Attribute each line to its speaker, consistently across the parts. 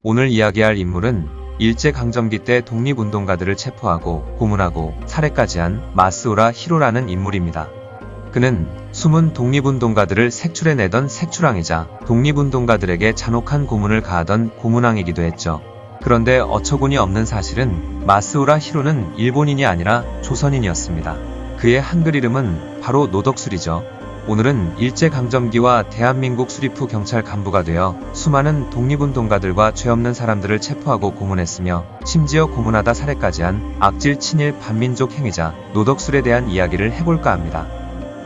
Speaker 1: 오늘 이야기할 인물은 일제강점기 때 독립운동가들을 체포하고 고문하고 살해까지 한 마스우라 히로라는 인물입니다. 그는 숨은 독립운동가들을 색출해내던 색출왕이자 독립운동가들에게 잔혹한 고문을 가하던 고문왕이기도 했죠. 그런데 어처구니 없는 사실은 마스우라 히로는 일본인이 아니라 조선인이었습니다. 그의 한글 이름은 바로 노덕술이죠. 오늘은 일제강점기와 대한민국 수립 후 경찰 간부가 되어 수많은 독립운동가들과 죄 없는 사람들을 체포하고 고문했으며 심지어 고문하다 살해까지 한 악질 친일 반민족 행위자 노덕술에 대한 이야기를 해볼까 합니다.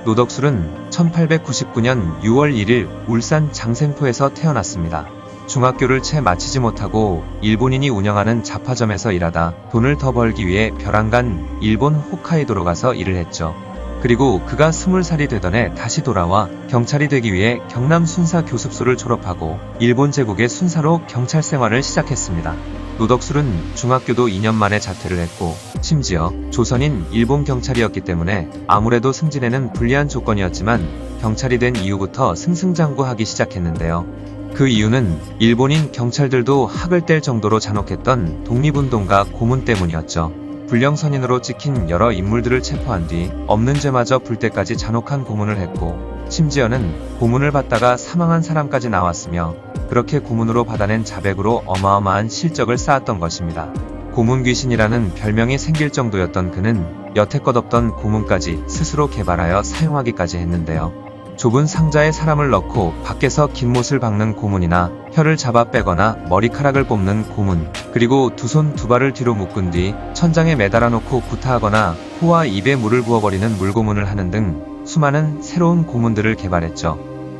Speaker 1: 노덕술은 1899년 6월 1일 울산 장생포에서 태어났습니다. 중학교를 채 마치지 못하고 일본인이 운영하는 잡화점에서 일하다 돈을 더 벌기 위해 벼랑간 일본 홋카이도로 가서 일을 했죠. 그리고 그가 20살이 되던 해 다시 돌아와 경찰이 되기 위해 경남 순사 교습소를 졸업하고 일본 제국의 순사로 경찰 생활을 시작했습니다. 노덕술은 중학교도 2년 만에 자퇴를 했고 심지어 조선인 일본 경찰이었기 때문에 아무래도 승진에는 불리한 조건이었지만 경찰이 된 이후부터 승승장구하기 시작했는데요. 그 이유는 일본인 경찰들도 학을 뗄 정도로 잔혹했던 독립운동가 고문 때문이었죠. 불령선인으로 찍힌 여러 인물들을 체포한 뒤 없는 죄마저 불 때까지 잔혹한 고문을 했고 심지어는 고문을 받다가 사망한 사람까지 나왔으며 그렇게 고문으로 받아낸 자백으로 어마어마한 실적을 쌓았던 것입니다. 고문귀신이라는 별명이 생길 정도였던 그는 여태껏 없던 고문까지 스스로 개발하여 사용하기까지 했는데요. 좁은 상자에 사람을 넣고 밖에서 긴 못을 박는 고문이나 혀를 잡아 빼거나 머리카락을 뽑는 고문, 그리고 두 손 두 발을 뒤로 묶은 뒤 천장에 매달아 놓고 구타하거나 코와 입에 물을 부어버리는 물고문을 하는 등 수많은 새로운 고문들을 개발했죠.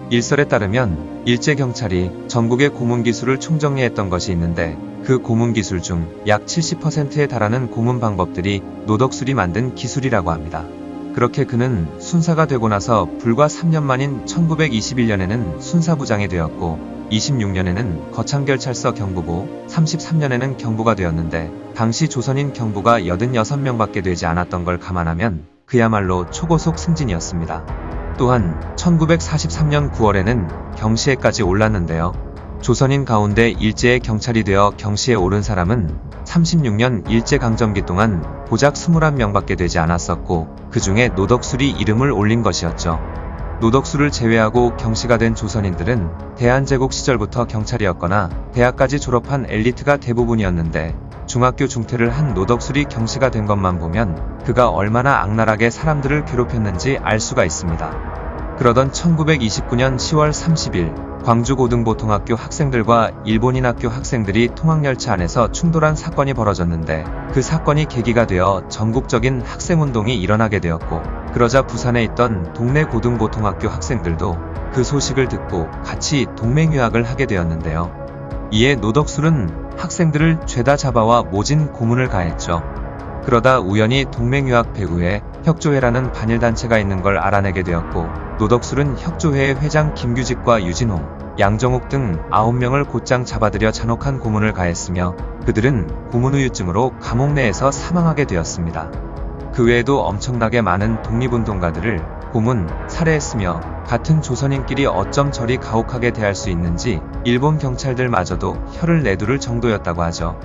Speaker 1: 일설에 따르면 일제경찰이 전국의 고문 기술을 총정리했던 것이 있는데 그 고문 기술 중 약 70%에 달하는 고문 방법들이 노덕술이 만든 기술이라고 합니다. 그렇게 그는 순사가 되고 나서 불과 3년 만인 1921년에는 순사부장이 되었고 26년에는 거창경찰서 경부고 33년에는 경부가 되었는데 당시 조선인 경부가 86명밖에 되지 않았던 걸 감안하면 그야말로 초고속 승진이었습니다. 또한 1943년 9월에는 경시에까지 올랐는데요. 조선인 가운데 일제의 경찰이 되어 경시에 오른 사람은 36년 일제강점기 동안 고작 21명밖에 되지 않았었고 그 중에 노덕술이 이름을 올린 것이었죠. 노덕술을 제외하고 경시가 된 조선인들은 대한제국 시절부터 경찰이었거나 대학까지 졸업한 엘리트가 대부분이었는데 중학교 중퇴를 한 노덕술이 경시가 된 것만 보면 그가 얼마나 악랄하게 사람들을 괴롭혔는지 알 수가 있습니다. 그러던 1929년 10월 30일 광주고등보통학교 학생들과 일본인 학교 학생들이 통학열차 안에서 충돌한 사건이 벌어졌는데 그 사건이 계기가 되어 전국적인 학생운동이 일어나게 되었고 그러자 부산에 있던 동네 고등보통학교 학생들도 그 소식을 듣고 같이 동맹유학을 하게 되었는데요. 이에 노덕술은 학생들을 죄다 잡아와 모진 고문을 가했죠. 그러다 우연히 동맹유학 배후에 혁조회라는 반일단체가 있는 걸 알아내게 되었고 노덕술은 혁조회의 회장 김규직과 유진홍, 양정욱 등 9명을 곧장 잡아들여 잔혹한 고문을 가했으며 그들은 고문후유증으로 감옥 내에서 사망하게 되었습니다. 그 외에도 엄청나게 많은 독립운동가들을 고문, 살해했으며 같은 조선인끼리 어쩜 저리 가혹하게 대할 수 있는지 일본 경찰들마저도 혀를 내두를 정도였다고 하죠.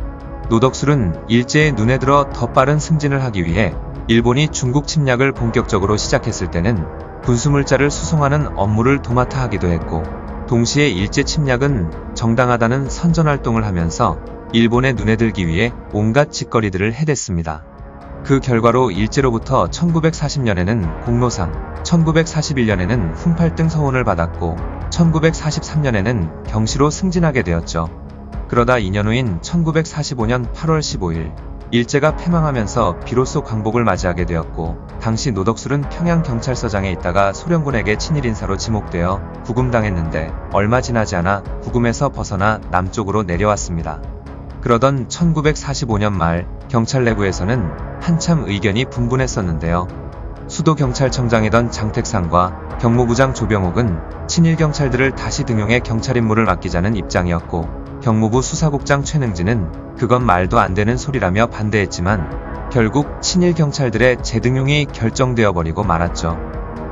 Speaker 1: 노덕술은 일제의 눈에 들어 더 빠른 승진을 하기 위해 일본이 중국 침략을 본격적으로 시작했을 때는 군수물자를 수송하는 업무를 도맡아 하기도 했고 동시에 일제 침략은 정당하다는 선전활동을 하면서 일본의 눈에 들기 위해 온갖 짓거리들을 해댔습니다. 그 결과로 일제로부터 1940년에는 공로상, 1941년에는 훈팔등 서훈을 받았고 1943년에는 경시로 승진하게 되었죠. 그러다 2년 후인 1945년 8월 15일 일제가 패망하면서 비로소 광복을 맞이하게 되었고 당시 노덕술은 평양경찰서장에 있다가 소련군에게 친일인사로 지목되어 구금당했는데 얼마 지나지 않아 구금에서 벗어나 남쪽으로 내려왔습니다. 그러던 1945년 말 경찰 내부에서는 한참 의견이 분분했었는데요. 수도경찰청장이던 장택상과 경무부장 조병옥은 친일경찰들을 다시 등용해 경찰 임무를 맡기자는 입장이었고 경무부 수사국장 최능진은 그건 말도 안 되는 소리라며 반대했지만 결국 친일 경찰들의 재등용이 결정되어 버리고 말았죠.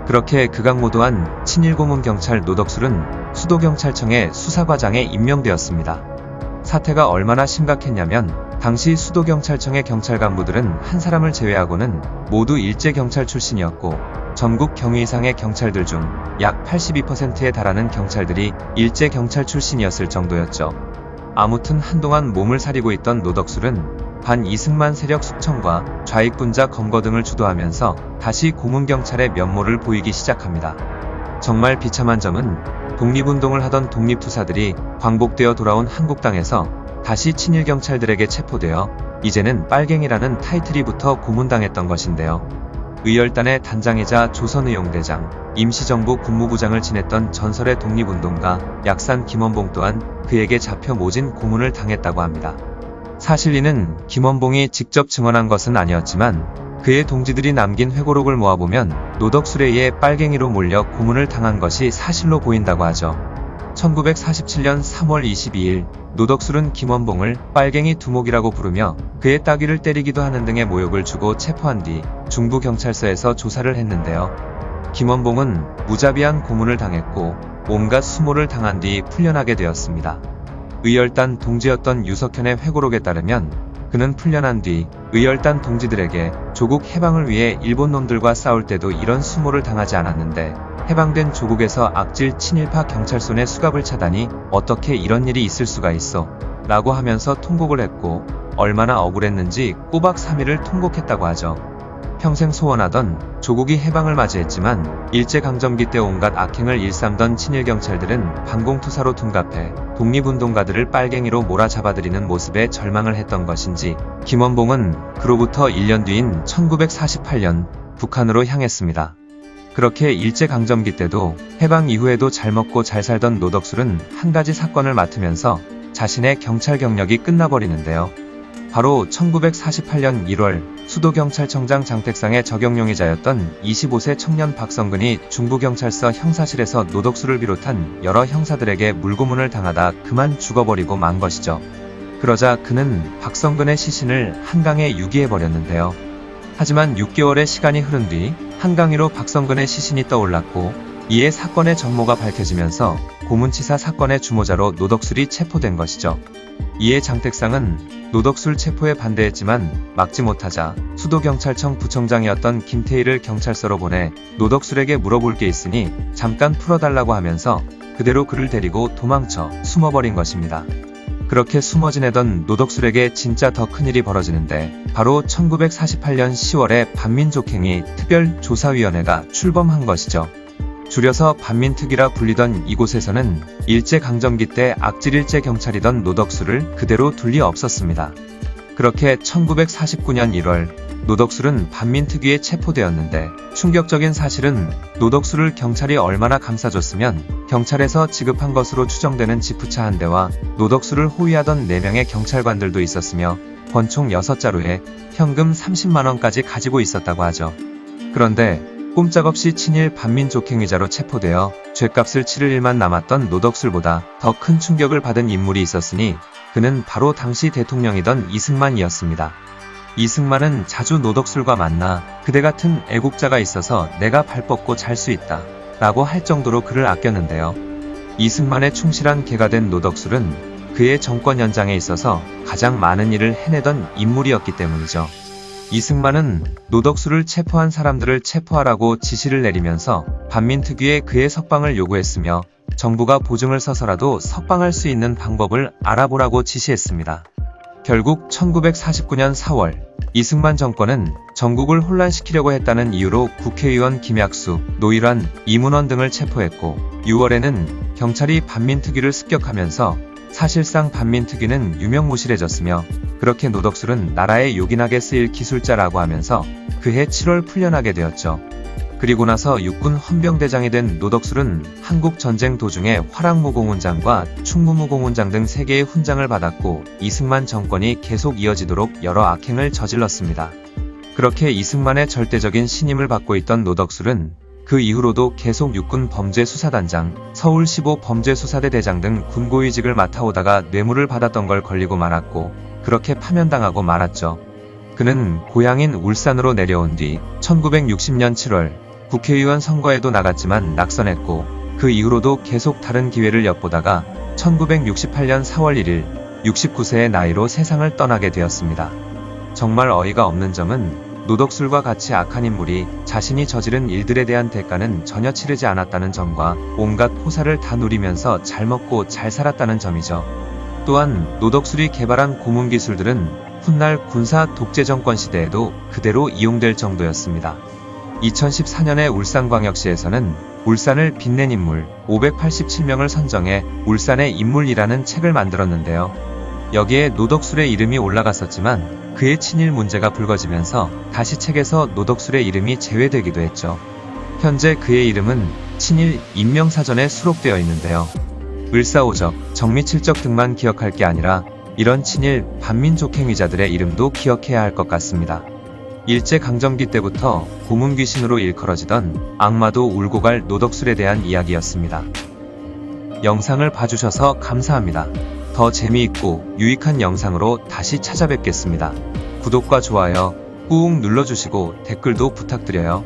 Speaker 1: 그렇게 극악무도한 친일 고문 경찰 노덕술은 수도경찰청의 수사과장에 임명되었습니다. 사태가 얼마나 심각했냐면 당시 수도경찰청의 경찰 간부들은 한 사람을 제외하고는 모두 일제경찰 출신이었고 전국 경위 이상의 경찰들 중 약 82%에 달하는 경찰들이 일제경찰 출신이었을 정도였죠. 아무튼 한동안 몸을 사리고 있던 노덕술은 반 이승만 세력 숙청과 좌익분자 검거 등을 주도하면서 다시 고문경찰의 면모를 보이기 시작합니다. 정말 비참한 점은 독립운동을 하던 독립투사들이 광복되어 돌아온 한국당에서 다시 친일경찰들에게 체포되어 이제는 빨갱이라는 타이틀이 붙어 고문당했던 것인데요. 의열단의 단장이자 조선의용대장, 임시정부 국무부장을 지냈던 전설의 독립운동가 약산 김원봉 또한 그에게 잡혀 모진 고문을 당했다고 합니다. 사실 이는 김원봉이 직접 증언한 것은 아니었지만 그의 동지들이 남긴 회고록을 모아보면 노덕술에 의해 빨갱이로 몰려 고문을 당한 것이 사실로 보인다고 하죠. 1947년 3월 22일 노덕술은 김원봉을 빨갱이 두목이라고 부르며 그의 따귀를 때리기도 하는 등의 모욕을 주고 체포한 뒤 중부경찰서에서 조사를 했는데요. 김원봉은 무자비한 고문을 당했고 온갖 수모를 당한 뒤 풀려나게 되었습니다. 의열단 동지였던 유석현의 회고록에 따르면 그는 풀려난 뒤 의열단 동지들에게 조국 해방을 위해 일본놈들과 싸울 때도 이런 수모를 당하지 않았는데 해방된 조국에서 악질 친일파 경찰손의 수갑을 차다니 어떻게 이런 일이 있을 수가 있어 라고 하면서 통곡을 했고 얼마나 억울했는지 꼬박 3일을 통곡했다고 하죠. 평생 소원하던 조국이 해방을 맞이했지만 일제강점기 때 온갖 악행을 일삼던 친일경찰들은 반공투사로 둔갑해 독립운동가들을 빨갱이로 몰아잡아들이는 모습에 절망을 했던 것인지 김원봉은 그로부터 1년 뒤인 1948년 북한으로 향했습니다. 그렇게 일제강점기 때도 해방 이후에도 잘 먹고 잘 살던 노덕술은 한 가지 사건을 맡으면서 자신의 경찰 경력이 끝나버리는데요. 바로 1948년 1월 수도경찰청장 장택상의 적용용의자였던 25세 청년 박성근이 중부경찰서 형사실에서 노덕술을 비롯한 여러 형사들에게 물고문을 당하다 그만 죽어버리고 만 것이죠. 그러자 그는 박성근의 시신을 한강에 유기해버렸는데요. 하지만 6개월의 시간이 흐른 뒤 한강 위로 박성근의 시신이 떠올랐고 이에 사건의 전모가 밝혀지면서 고문치사 사건의 주모자로 노덕술이 체포된 것이죠. 이에 장택상은 노덕술 체포에 반대했지만 막지 못하자 수도경찰청 부청장이었던 김태희를 경찰서로 보내 노덕술에게 물어볼 게 있으니 잠깐 풀어달라고 하면서 그대로 그를 데리고 도망쳐 숨어버린 것입니다. 그렇게 숨어 지내던 노덕술에게 진짜 더 큰일이 벌어지는데 바로 1948년 10월에 반민족행위 특별조사위원회가 출범한 것이죠. 줄여서 반민특위라 불리던 이곳에서는 일제강점기 때 악질 일제경찰이던 노덕술을 그대로 둘 리 없었습니다. 그렇게 1949년 1월 노덕술은 반민특위에 체포되었는데 충격적인 사실은 노덕술을 경찰이 얼마나 감싸줬으면 경찰에서 지급한 것으로 추정되는 지프차 한 대와 노덕술을 호위하던 4명의 경찰관들도 있었으며 권총 6자루에 현금 30만원까지 가지고 있었다고 하죠. 그런데 꼼짝없이 친일 반민족행위자로 체포되어 죗값을 치를 일만 남았던 노덕술보다 더 큰 충격을 받은 인물이 있었으니 그는 바로 당시 대통령이던 이승만이었습니다. 이승만은 자주 노덕술과 만나 그대 같은 애국자가 있어서 내가 발 뻗고 잘 수 있다 라고 할 정도로 그를 아꼈는데요. 이승만의 충실한 개가 된 노덕술은 그의 정권 연장에 있어서 가장 많은 일을 해내던 인물이었기 때문이죠. 이승만은 노덕술을 체포한 사람들을 체포하라고 지시를 내리면서 반민특위에 그의 석방을 요구했으며 정부가 보증을 서서라도 석방할 수 있는 방법을 알아보라고 지시했습니다. 결국 1949년 4월 이승만 정권은 전국을 혼란시키려고 했다는 이유로 국회의원 김약수, 노일환, 이문원 등을 체포했고 6월에는 경찰이 반민특위를 습격하면서 사실상 반민특위는 유명무실해졌으며 그렇게 노덕술은 나라에 요긴하게 쓰일 기술자라고 하면서 그해 7월 풀려나게 되었죠. 그리고 나서 육군 헌병대장이 된 노덕술은 한국전쟁 도중에 화랑무공훈장과 충무무공훈장 등 3개의 훈장을 받았고 이승만 정권이 계속 이어지도록 여러 악행을 저질렀습니다. 그렇게 이승만의 절대적인 신임을 받고 있던 노덕술은 그 이후로도 계속 육군 범죄수사단장, 서울 15 범죄수사대 대장 등 군고위직을 맡아오다가 뇌물을 받았던 걸 걸리고 말았고 그렇게 파면당하고 말았죠. 그는 고향인 울산으로 내려온 뒤 1960년 7월 국회의원 선거에도 나갔지만 낙선했고 그 이후로도 계속 다른 기회를 엿보다가 1968년 4월 1일 69세의 나이로 세상을 떠나게 되었습니다. 정말 어이가 없는 점은 노덕술과 같이 악한 인물이 자신이 저지른 일들에 대한 대가는 전혀 치르지 않았다는 점과 온갖 포사를 다 누리면서 잘 먹고 잘 살았다는 점이죠. 또한 노덕술이 개발한 고문 기술들은 훗날 군사 독재 정권 시대에도 그대로 이용될 정도였습니다. 2014년에 울산광역시에서는 울산을 빛낸 인물 587명을 선정해 울산의 인물이라는 책을 만들었는데요. 여기에 노덕술의 이름이 올라갔었지만 그의 친일 문제가 불거지면서 다시 책에서 노덕술의 이름이 제외되기도 했죠. 현재 그의 이름은 친일 인명사전에 수록되어 있는데요. 을사오적, 정미칠적 등만 기억할 게 아니라 이런 친일 반민족 행위자들의 이름도 기억해야 할 것 같습니다. 일제강점기 때부터 고문귀신으로 일컬어지던 악마도 울고 갈 노덕술에 대한 이야기였습니다. 영상을 봐주셔서 감사합니다. 더 재미있고 유익한 영상으로 다시 찾아뵙겠습니다. 구독과 좋아요 꾹 눌러주시고 댓글도 부탁드려요.